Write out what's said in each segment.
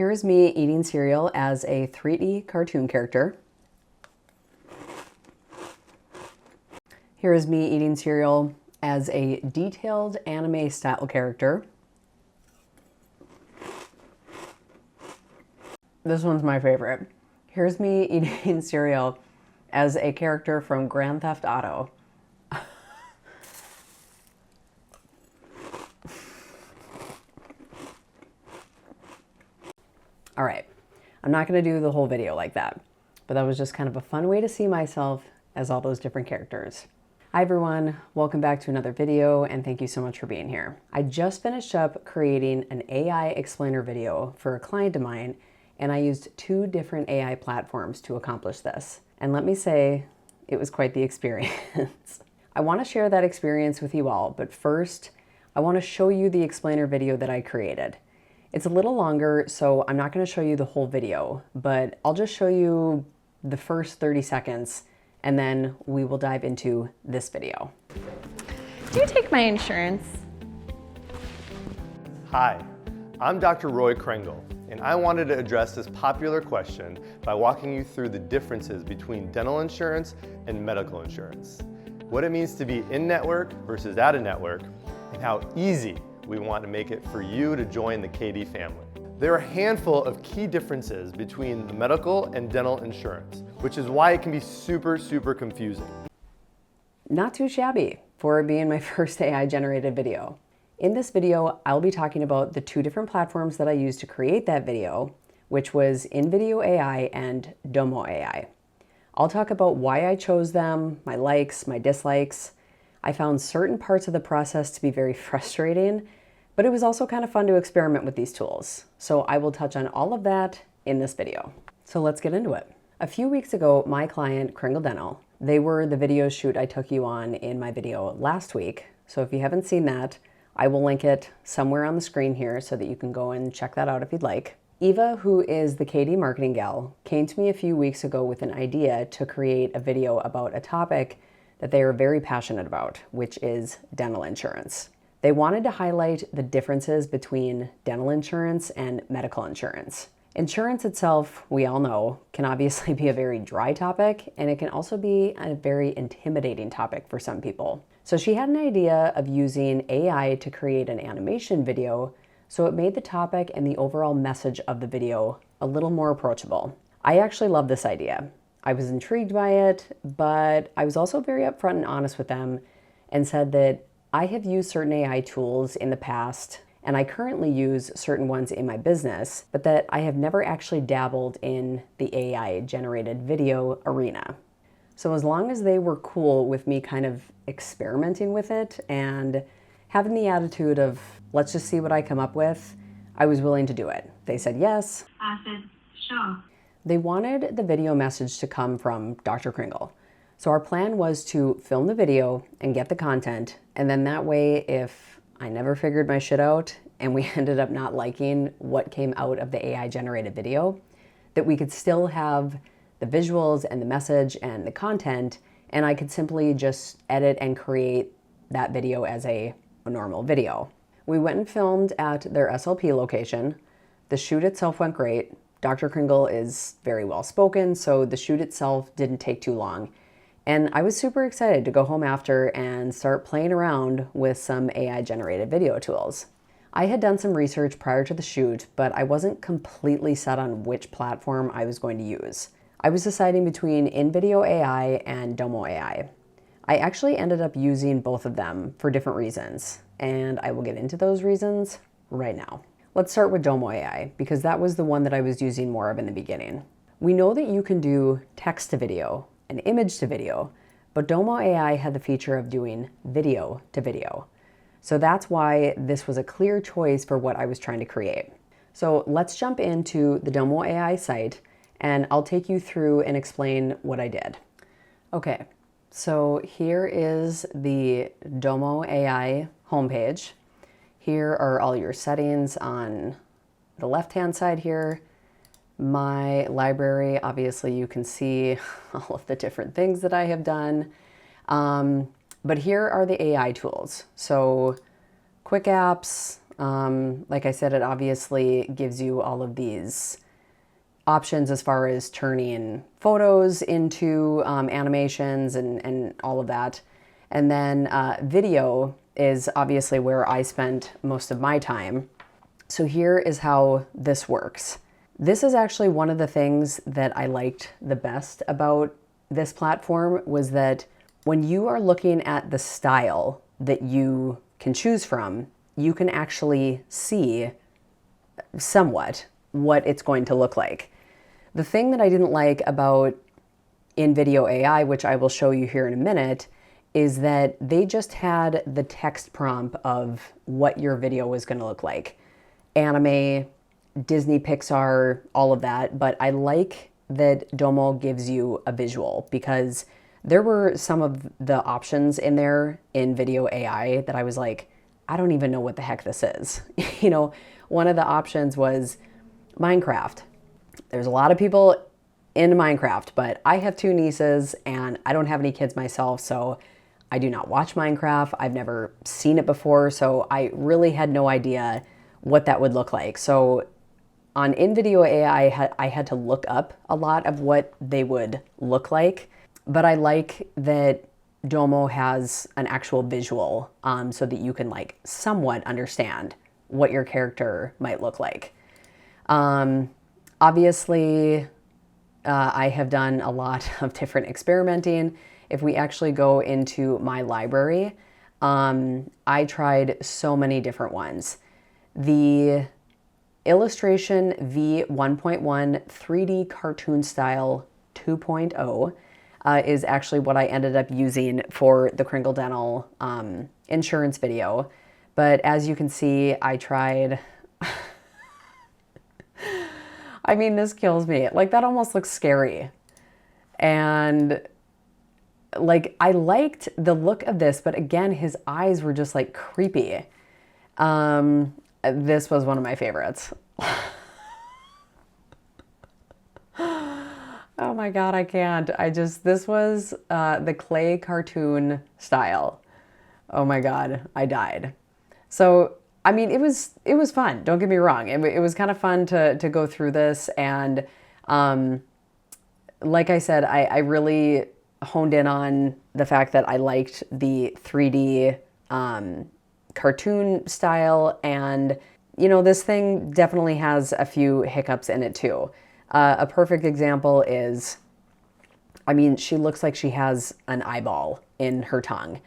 Here's me eating cereal as a 3D cartoon character. Here's me eating cereal as a detailed anime style character. This one's my favorite. Here's me eating cereal as a character from Grand Theft Auto. All right, I'm not gonna do the whole video like that, but that was just kind of a fun way to see myself as all those different characters. Hi everyone, welcome back to another video and thank you so much for being here. I just finished up creating an AI explainer video for a client of mine, and I used 2 different AI platforms to accomplish this. And let me say, it was quite the experience. I wanna share that experience with you all, but first, I wanna show you the explainer video that I created. It's a little longer, so I'm not gonna show you the whole video, but I'll just show you the first 30 seconds, and then we will dive into this video. Do you take my insurance? Hi, I'm Dr. Roy Krengle, and I wanted to address this popular question by walking you through the differences between dental insurance and medical insurance, what it means to be in-network versus out-of-network, and how easy we want to make it for you to join the KD family. There are a handful of key differences between the medical and dental insurance, which is why it can be super confusing. Not too shabby for being my first AI generated video. In this video, I'll be talking about the 2 different platforms that I used to create that video, which was Invideo AI and Domo AI. I'll talk about why I chose them, my likes, my dislikes. I found certain parts of the process to be very frustrating, but it was also kind of fun to experiment with these tools. So I will touch on all of that in this video. So let's get into it. A few weeks ago, my client, Kringle Dental, they were the video shoot I took you on in my video last week. So if you haven't seen that, I will link it somewhere on the screen here so that you can go and check that out if you'd like. Eva, who is the KD marketing gal, came to me a few weeks ago with an idea to create a video about a topic that they are very passionate about, which is dental insurance. They wanted to highlight the differences between dental insurance and medical insurance. Insurance itself, we all know, can obviously be a very dry topic, and it can also be a very intimidating topic for some people. So she had an idea of using AI to create an animation video, so it made the topic and the overall message of the video a little more approachable. I actually love this idea. I was intrigued by it, but I was also very upfront and honest with them and said that I have used certain AI tools in the past, and I currently use certain ones in my business, but that I have never actually dabbled in the AI generated video arena. So as long as they were cool with me kind of experimenting with it and having the attitude of, let's just see what I come up with, I was willing to do it. They said yes. I said, sure. They wanted the video message to come from Dr. Kringle. So our plan was to film the video and get the content, and then that way, if I never figured my shit out and we ended up not liking what came out of the AI generated video, that we could still have the visuals and the message and the content, and I could simply just edit and create that video as a normal video. We went and filmed at their SLP location. The shoot itself went great. Dr. Kringle is very well spoken, so the shoot itself didn't take too long. And I was super excited to go home after and start playing around with some AI generated video tools. I had done some research prior to the shoot, but I wasn't completely set on which platform I was going to use. I was deciding between Invideo AI and Domo AI. I actually ended up using both of them for different reasons, and I will get into those reasons right now. Let's start with Domo AI, because that was the one that I was using more of in the beginning. We know that you can do text to video and image to video, but Domo AI had the feature of doing video to video. So that's why this was a clear choice for what I was trying to create. So let's jump into the Domo AI site, and I'll take you through and explain what I did. Okay, so here is the Domo AI homepage. Here are all your settings on the left-hand side here. My library, obviously you can see all of the different things that I have done. But here are the AI tools. So quick apps, Like I said, it obviously gives you all of these options as far as turning photos into animations and all of that. And then video is obviously where I spent most of my time. So here is how this works. This is actually one of the things that I liked the best about this platform, was that when you are looking at the style that you can choose from, you can actually see somewhat what it's going to look like. The thing that I didn't like about Invideo AI, which I will show you here in a minute, is that they just had the text prompt of what your video was going to look like. Anime, Disney, Pixar, all of that. But I like that Domo gives you a visual, because there were some of the options in there in Video AI that I was like, I don't even know what the heck this is. You know, one of the options was Minecraft. There's a lot of people into Minecraft, but I have two nieces and I don't have any kids myself, so I do not watch Minecraft. I've never seen it before, so I really had no idea what that would look like. So on Invideo AI, I had to look up a lot of what they would look like, but I like that Domo has an actual visual so that you can like somewhat understand what your character might look like. Obviously, I have done a lot of different experimenting. If we actually go into my library, I tried so many different ones. The Illustration V1.1 3D Cartoon Style 2.0 is actually what I ended up using for the Kringle Dental insurance video. But as you can see, I tried... I mean, this kills me. Like, that almost looks scary. And like, I liked the look of this, but again, his eyes were just like creepy. This was one of my favorites. Oh my God, I can't. This was the clay cartoon style. Oh my God, I died. So, I mean, it was fun. Don't get me wrong. It was kind of fun to go through this. And like I said, I really honed in on the fact that I liked the 3D cartoon style. And, you know, this thing definitely has a few hiccups in it too. A perfect example is, I mean, she looks like she has an eyeball in her tongue.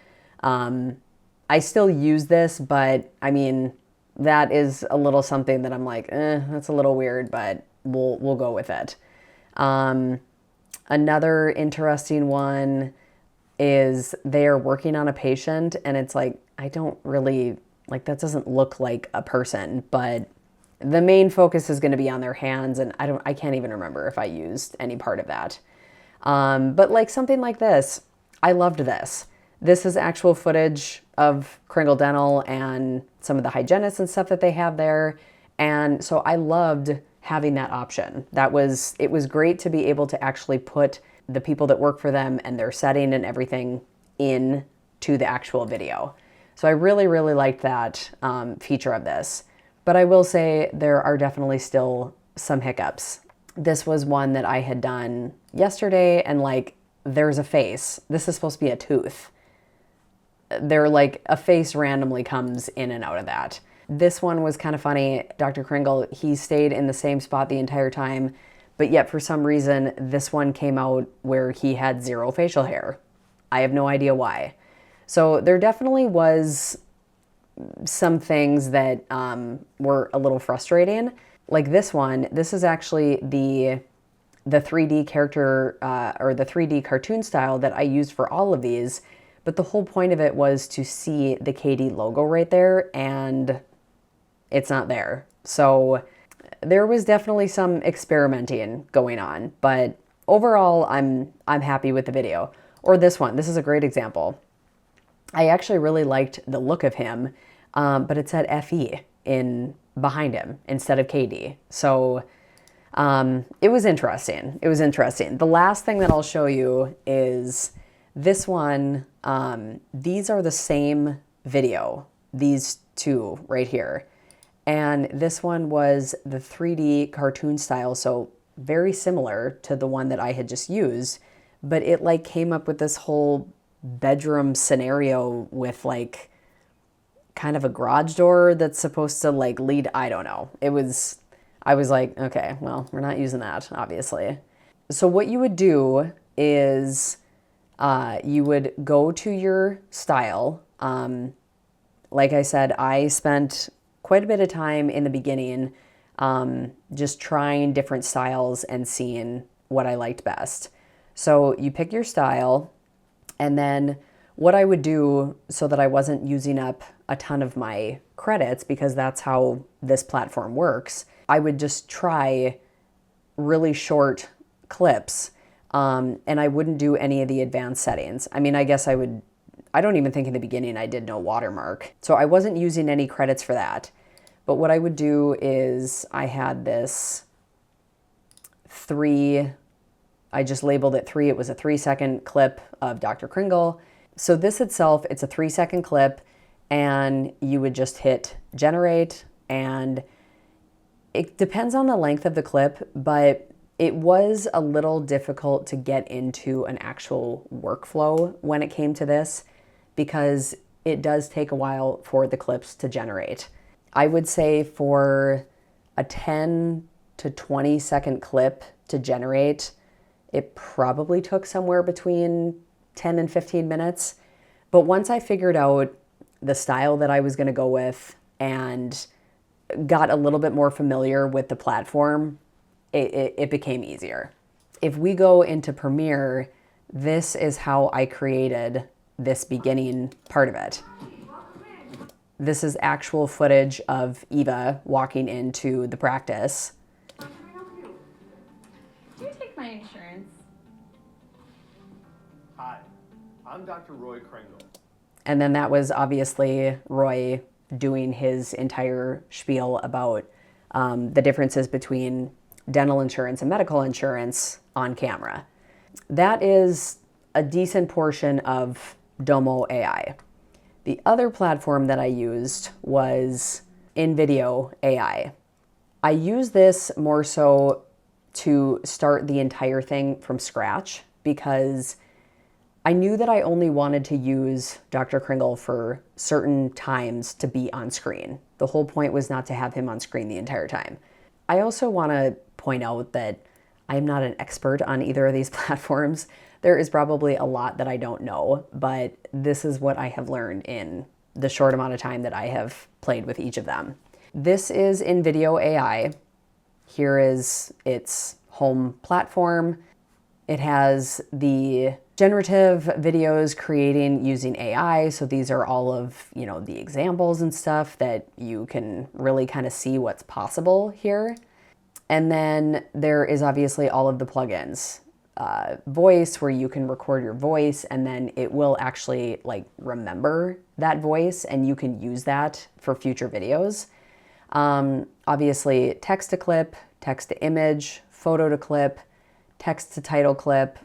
I still use this, but I mean, that is a little something that I'm like, that's a little weird, but we'll go with it. Another interesting one is they are working on a patient, and it's like, I don't really, like, that doesn't look like a person, but the main focus is going to be on their hands, and I can't even remember if I used any part of that. But like something like this, I loved this. This is actual footage of Kringle Dental and some of the hygienists and stuff that they have there. And so I loved having that option. It was great to be able to actually put the people that work for them and their setting and everything in to the actual video. So I really, really liked that feature of this. But I will say there are definitely still some hiccups. This was one that I had done yesterday, and like, there's a face. This is supposed to be a tooth. Like a face randomly comes in and out of that. This one was kind of funny. Dr. Kringle, he stayed in the same spot the entire time, but yet for some reason, this one came out where he had zero facial hair. I have no idea why. So there definitely was some things that were a little frustrating. Like this one, this is actually the 3D character or the 3D cartoon style that I used for all of these. But the whole point of it was to see the KD logo right there, and it's not there. So there was definitely some experimenting going on, but overall, I'm happy with the video. Or this one, this is a great example. I actually really liked the look of him, but it said FE behind him instead of KD. So it was interesting. It was interesting. The last thing that I'll show you is this one. These are the same video, these two right here. And this one was the 3D cartoon style, so very similar to the one that I had just used, but it like came up with this whole bedroom scenario with like kind of a garage door that's supposed to like lead, I don't know. I was like, okay, well, we're not using that, obviously. So what you would do is you would go to your style. Like I said, I spent quite a bit of time in the beginning just trying different styles and seeing what I liked best. So you pick your style, and then what I would do so that I wasn't using up a ton of my credits, because that's how this platform works, I would just try really short clips, and I wouldn't do any of the advanced settings. I mean, I guess I would, I don't even think in the beginning I did no watermark. So I wasn't using any credits for that. But what I would do is I had this 3, I just labeled it 3. It was a 3-second clip of Dr. Kringle. So this itself, it's a 3-second clip, and you would just hit generate, and it depends on the length of the clip, but it was a little difficult to get into an actual workflow when it came to this, because it does take a while for the clips to generate. I would say for a 10 to 20 second clip to generate, it probably took somewhere between 10 and 15 minutes. But once I figured out the style that I was going to go with and got a little bit more familiar with the platform, it became easier. If we go into Premiere, this is how I created this beginning part of it. This is actual footage of Eva walking into the practice. Do you take my insurance? Hi, I'm Dr. Roy Kringle. And then that was obviously Roy doing his entire spiel about the differences between dental insurance and medical insurance on camera. That is a decent portion of Domo AI. The other platform that I used was Invideo AI. I use this more so to start the entire thing from scratch, because I knew that I only wanted to use Dr. Kringle for certain times to be on screen. The whole point was not to have him on screen the entire time. I also want to point out that I'm not an expert on either of these platforms. There is probably a lot that I don't know, but this is what I have learned in the short amount of time that I have played with each of them. This is Invideo AI. Here is its home platform. It has the generative videos creating using AI. So these are all of, the examples and stuff that you can really kind of see what's possible here. And then there is obviously all of the plugins. Voice, where you can record your voice and then it will actually like remember that voice and you can use that for future videos. Obviously text to clip, text to image, photo to clip, text to title clip,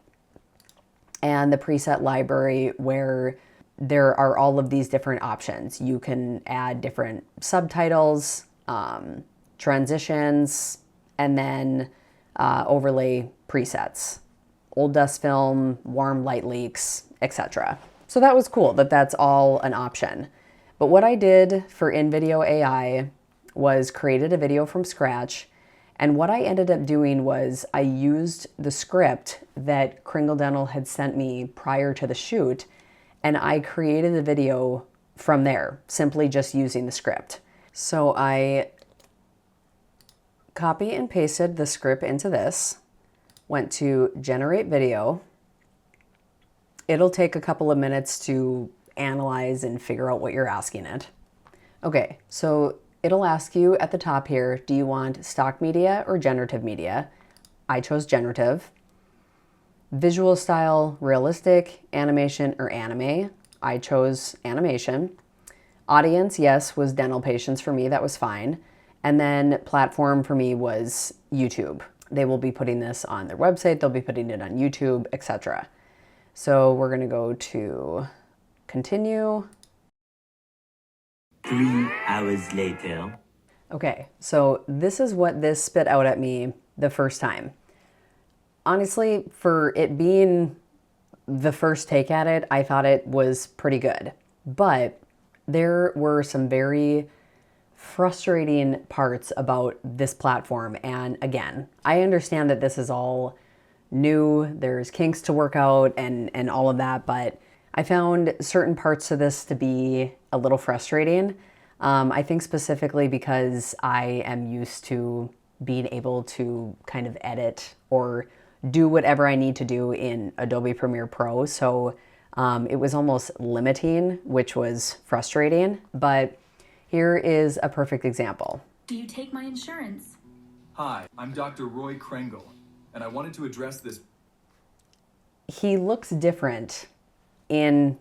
and the preset library where there are all of these different options. You can add different subtitles, transitions, and then overlay presets. Old dust film, warm light leaks, etc. So that was cool that that's all an option. But what I did for Invideo AI was created a video from scratch. And what I ended up doing was I used the script that Kringle Dental had sent me prior to the shoot, and I created the video from there, simply just using the script. So I copy and pasted the script into this, went to generate video. It'll take a couple of minutes to analyze and figure out what you're asking it. Okay, so it'll ask you at the top here, do you want stock media or generative media? I chose generative. Visual style, realistic, animation, or anime? I chose animation. Audience, yes, was dental patients for me, that was fine. And then platform for me was YouTube. They will be putting this on their website, they'll be putting it on YouTube, etc. So we're gonna go to continue. 3 hours later. Okay, so this is what this spit out at me the first time. Honestly, for it being the first take at it, I thought it was pretty good. But there were some very frustrating parts about this platform. And again, I understand that this is all new, there's kinks to work out and all of that, but I found certain parts of this to be a little frustrating. I think specifically because I am used to being able to kind of edit or do whatever I need to do in Adobe Premiere Pro. So it was almost limiting, which was frustrating. But here is a perfect example. Do you take my insurance? Hi, I'm Dr. Roy Krengle, and I wanted to address this. He looks different in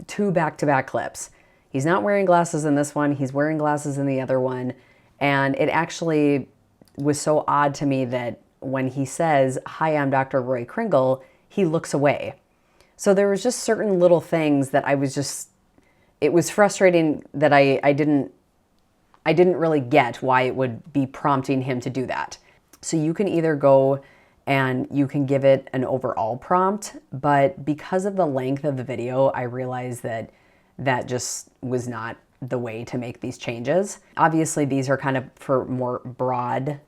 two back-to-back clips. He's not wearing glasses in this one, he's wearing glasses in the other one. And it actually was so odd to me that when he says, "Hi, I'm Dr. Roy Krengle," he looks away. So there was just certain little things that it was frustrating that I didn't really get why it would be prompting him to do that. So you can either go and you can give it an overall prompt, but because of the length of the video, I realized that that just was not the way to make these changes. Obviously, these are kind of for more broad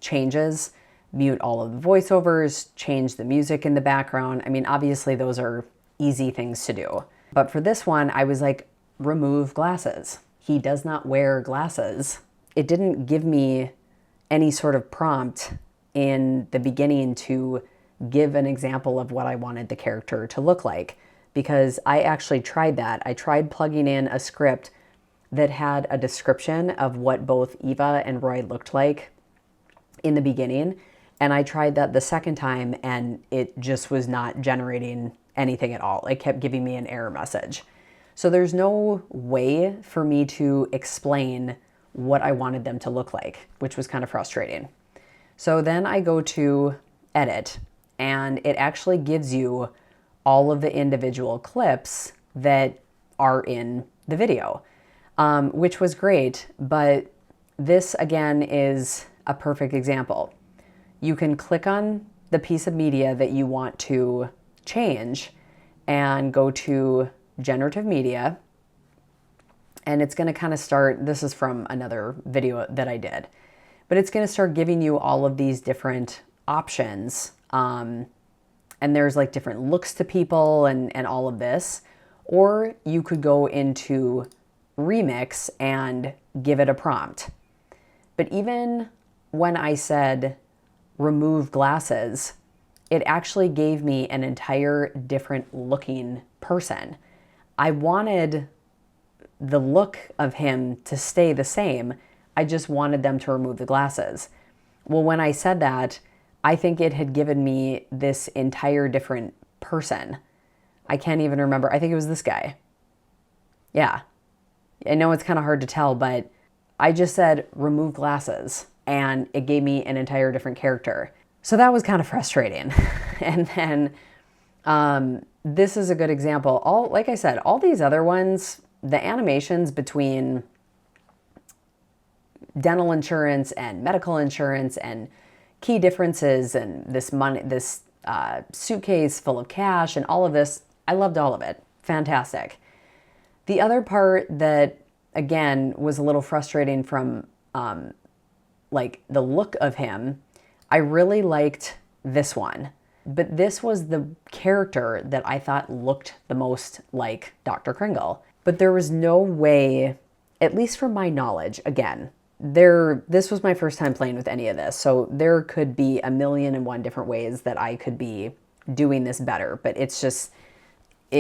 changes. Mute all of the voiceovers, change the music in the background. I mean, obviously those are easy things to do. But for this one, I was like, remove glasses. He does not wear glasses. It didn't give me any sort of prompt in the beginning to give an example of what I wanted the character to look like, because I actually tried that. I tried plugging in a script that had a description of what both Eva and Roy looked like in the beginning. And I tried that the second time and it just was not generating anything at all. It kept giving me an error message. So there's no way for me to explain what I wanted them to look like, which was kind of frustrating. So then I go to edit and it actually gives you all of the individual clips that are in the video, which was great. But this again is a perfect example. You can click on the piece of media that you want to change and go to generative media. And it's going to kind of start, this is from another video that I did, but it's going to start giving you all of these different options. And there's like different looks to people and all of this. Or you could go into remix and give it a prompt. But even when I said remove glasses, it actually gave me an entire different looking person. I wanted the look of him to stay the same. I just wanted them to remove the glasses. Well, when I said that, I think it had given me this entire different person. I can't even remember. I think it was this guy. Yeah. I know it's kind of hard to tell, but I just said remove glasses and it gave me an entire different character. So that was kind of frustrating. And then this is a good example. Like I said, all these other ones, the animations between dental insurance and medical insurance and key differences and this money, this suitcase full of cash and all of this, I loved all of it. Fantastic. The other part that, again, was a little frustrating from like the look of him, I really liked this one. But this was the character that I thought looked the most like Dr. Kringle. But there was no way, at least from my knowledge, again, this was my first time playing with any of this, so there could be 1,000,001 different ways that I could be doing this better, but it's just,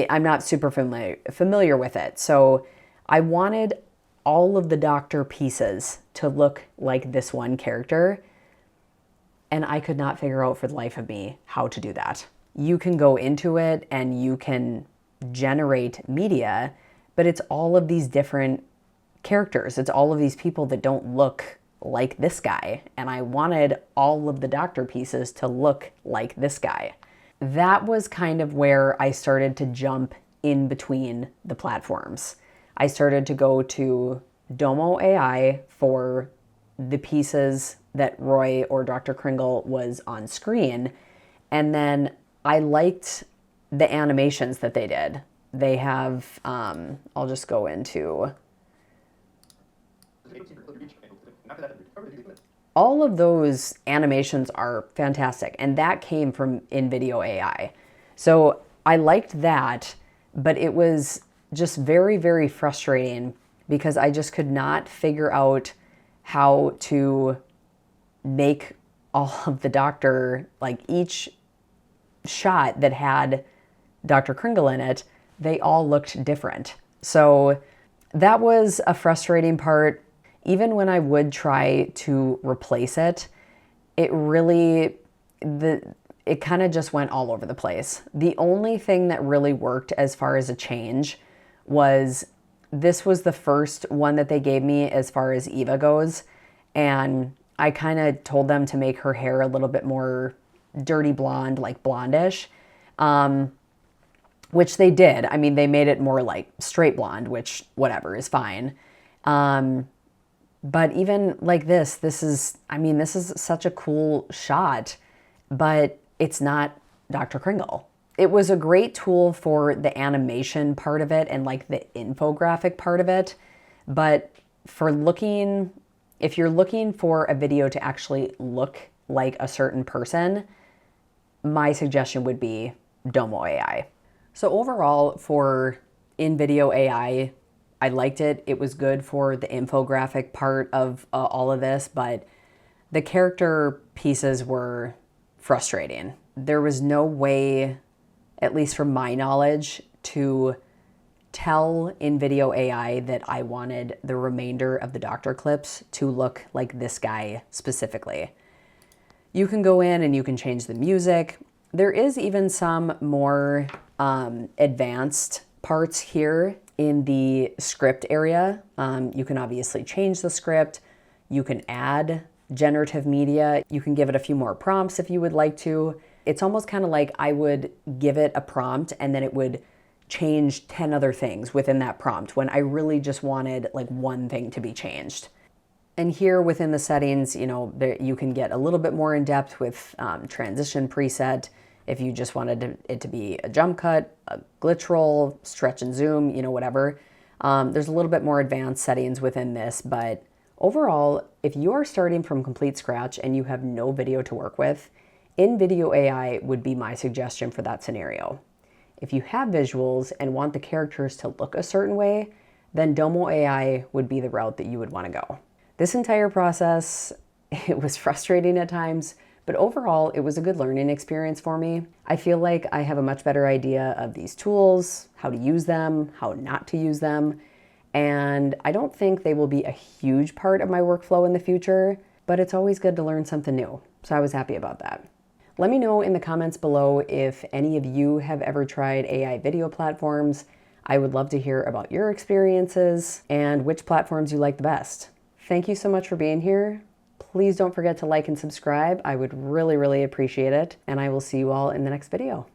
I'm not super familiar with it. So I wanted all of the doctor pieces to look like this one character, and I could not figure out for the life of me how to do that. You can go into it and you can generate media, but it's all of these different characters. It's all of these people that don't look like this guy. And I wanted all of the doctor pieces to look like this guy. That was kind of where I started to jump in between the platforms. I started to go to Domo AI for the pieces that Roy or Dr. Kringle was on screen. And then I liked the animations that they did. They have, I'll just go into all of those animations are fantastic, and that came from Invideo AI. So I liked that, but it was just very, very frustrating because I just could not figure out how to make all of the doctor, like each shot that had Dr. Kringle in it, they all looked different. So that was a frustrating part. Even when I would try to replace it, it really, it kind of just went all over the place. The only thing that really worked as far as a change was this was the first one that they gave me as far as Eva goes. And I kind of told them to make her hair a little bit more dirty blonde, like blondish, which they did. I mean, they made it more like straight blonde, which whatever is fine. But even like this is, I mean, this is such a cool shot, but it's not Dr. Kringle. It was a great tool for the animation part of it and like the infographic part of it. But for looking, if you're looking for a video to actually look like a certain person, my suggestion would be Domo AI. So overall for Invideo AI, I liked it. It was good for the infographic part of all of this, but the character pieces were frustrating. There was no way, at least from my knowledge, to tell Invideo AI that I wanted the remainder of the doctor clips to look like this guy specifically. You can go in and you can change the music. There is even some more advanced parts here in the script area. You can obviously change the script. You can add generative media. You can give it a few more prompts if you would like to. It's almost kind of like I would give it a prompt and then it would change 10 other things within that prompt when I really just wanted like one thing to be changed. And here within the settings, you know, you can get a little bit more in depth with transition preset. If you just wanted it to be a jump cut, a glitch roll, stretch and zoom, you know, whatever. There's a little bit more advanced settings within this, but overall, if you are starting from complete scratch and you have no video to work with, Invideo AI would be my suggestion for that scenario. If you have visuals and want the characters to look a certain way, then Domo AI would be the route that you would want to go. This entire process, it was frustrating at times, but overall, it was a good learning experience for me. I feel like I have a much better idea of these tools, how to use them, how not to use them, and I don't think they will be a huge part of my workflow in the future, but it's always good to learn something new, so I was happy about that. Let me know in the comments below if any of you have ever tried AI video platforms. I would love to hear about your experiences and which platforms you like the best. Thank you so much for being here. Please don't forget to like and subscribe. I would really, really appreciate it. And I will see you all in the next video.